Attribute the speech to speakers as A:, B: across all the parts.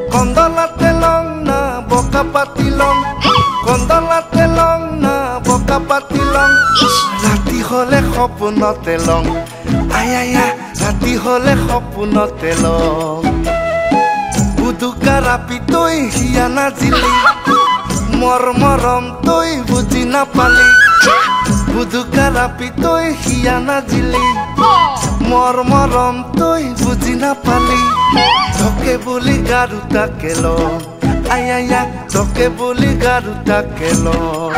A: Kondolate long na boka patilong Kondolate long na boka patilong Rati hole সপোনতে লং আয়া রাতি হলে সপোনতে লং বুদুকা রাপি তই হিয়া নাজিলি মর মরম তই বুজি নাপালি বুদুকা রাপি তই হিয়া নাজিলি মর মরম তই বুজি নাপালি তোকে বলি গারুটাকে লং আয়া তোকে বলি গারুটাকে লং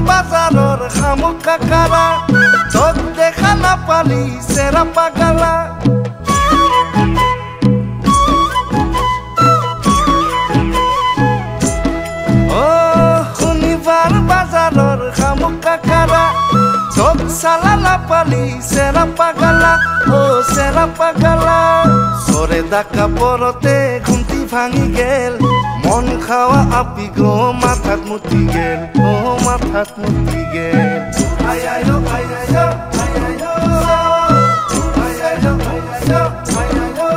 A: বাজারর খামুকা কারা তোক দেখা না পালি সেরা পাগালা ও শনিবার বাজারর খামুকা কারা তোক সালা না পালি সেরা পাগালা ও সেরা পাগালা সরে ডাকা পরতে ঘুমটি ভাঙি গেল মন খাওয়া আপি গো মাথাত মুতি গেল ও মাথাত মুতি গেল আয়ায়ো আয়ায়ো আয়ায়ো আয়ায়ো আয়ায়ো আয়ায়ো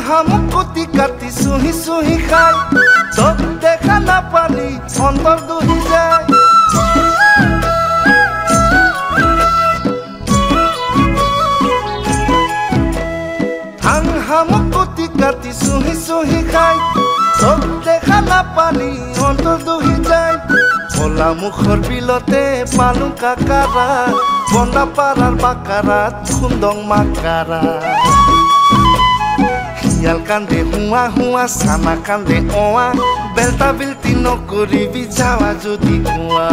A: হামুকুতি কাটি সুহি সুহি খাই তোক দেখা না পালি অন্তর দুহি যায় হামুকুতি কাটি সুহি সুহি খাই তোক দেখা না পালি অন্তর দুহি যায় ভোলা মুখর বিলতে পালু কাকারা বন্দা পাড়ার বাকারাত খুন্দং মাকারা Yal kande hua hua sama kande oa belta bilti no koribi jawa jodi kuwa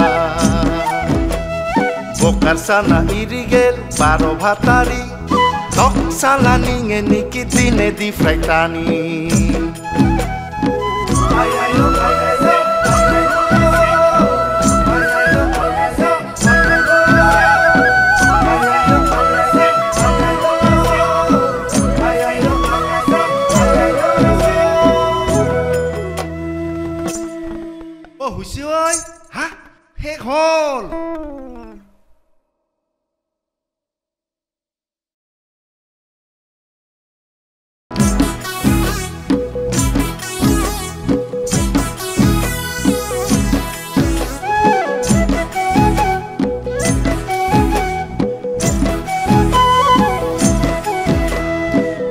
A: bokar sana irigel baro bhatari tok sala ninge nikitine di fraitani ayayo ayayo হুইছে হা শেষ হল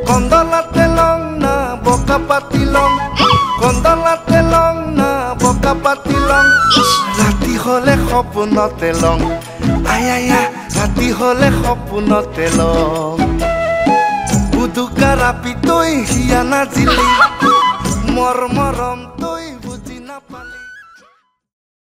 A: কন্দলাতে লং না boka patilong কন্দলাতে লং না boka patilong রাতি হলে সপোনতে লং আয়া রাতি হলে সপোনতে লং বুদুকা রাপি তই হিয়া নাজিলি মর মরম